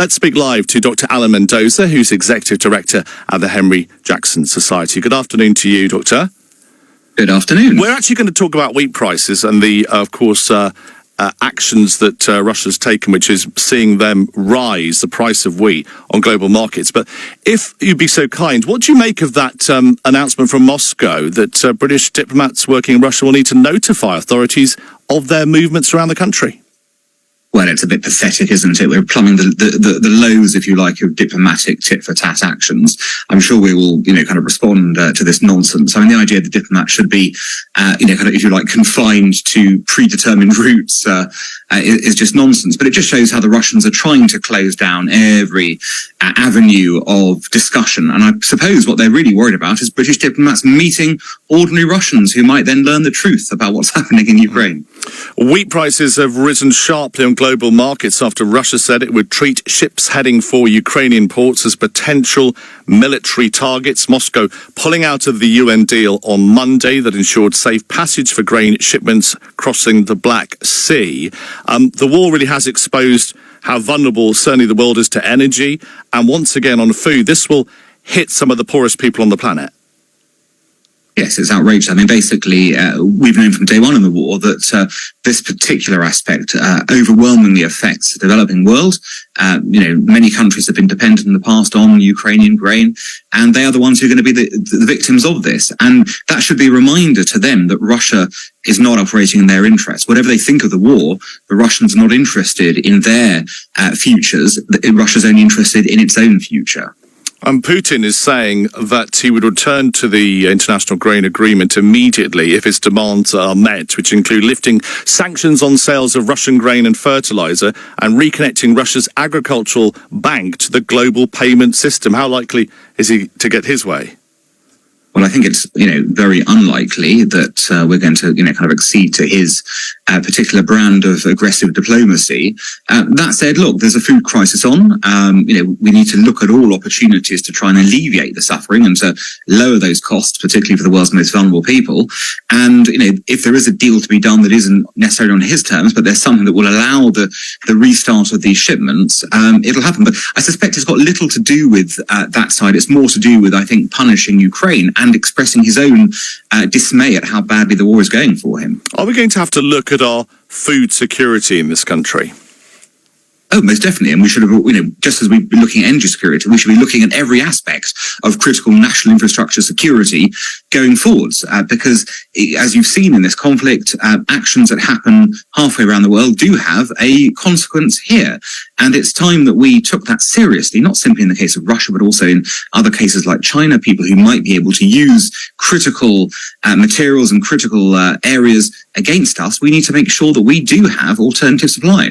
Let's speak live to Dr. Alan Mendoza, who's Executive Director at the Henry Jackson Society. Good afternoon to you, Doctor. Good afternoon. We're actually going to talk about wheat prices and the, of course, actions that Russia's taken, which is seeing them rise the price of wheat on global markets. But if you'd be so kind, what do you make of that announcement from Moscow that British diplomats working in Russia will need to notify authorities of their movements around the country? Well, it's a bit pathetic, isn't it? We're plumbing the lows, if you like, of diplomatic tit-for-tat actions. I'm sure we will, kind of respond to this nonsense. I mean, the idea that diplomats should be, kind of, if you like, confined to predetermined routes is just nonsense. But it just shows how the Russians are trying to close down every avenue of discussion. And I suppose what they're really worried about is British diplomats meeting ordinary Russians who might then learn the truth about what's happening in Ukraine. Wheat prices have risen sharply on global markets after Russia said it would treat ships heading for Ukrainian ports as potential military targets. Moscow pulling out of the UN deal on Monday that ensured safe passage for grain shipments crossing the Black Sea. The war really has exposed how vulnerable certainly the world is to energy. And once again on food, this will hit some of the poorest people on the planet. Yes, it's outrageous. I mean, basically, we've known from day one in the war that this particular aspect overwhelmingly affects the developing world. Many countries have been dependent in the past on Ukrainian grain, and they are the ones who are going to be the victims of this. And that should be a reminder to them that Russia is not operating in their interests. Whatever they think of the war, the Russians are not interested in their futures. Russia's only interested in its own future. And Putin is saying that he would return to the international grain agreement immediately if its demands are met, which include lifting sanctions on sales of Russian grain and fertilizer and reconnecting Russia's agricultural bank to the global payment system. How likely is he to get his way? Well, I think it's, very unlikely that we're going to, kind of accede to his particular brand of aggressive diplomacy. That said, look, there's a food crisis on. We need to look at all opportunities to try and alleviate the suffering and to lower those costs, particularly for the world's most vulnerable people. And, if there is a deal to be done that isn't necessarily on his terms, but there's something that will allow the restart of these shipments, it'll happen. But I suspect it's got little to do with that side. It's more to do with, I think, punishing Ukraine and expressing his own dismay at how badly the war is going for him. Are we going to have to look at our food security in this country? Oh, most definitely. And we should have, just as we've been looking at energy security, we should be looking at every aspect of critical national infrastructure security going forwards. Because as you've seen in this conflict, actions that happen halfway around the world do have a consequence here. And it's time that we took that seriously, not simply in the case of Russia, but also in other cases like China, people who might be able to use critical materials and critical areas against us. We need to make sure that we do have alternative supply.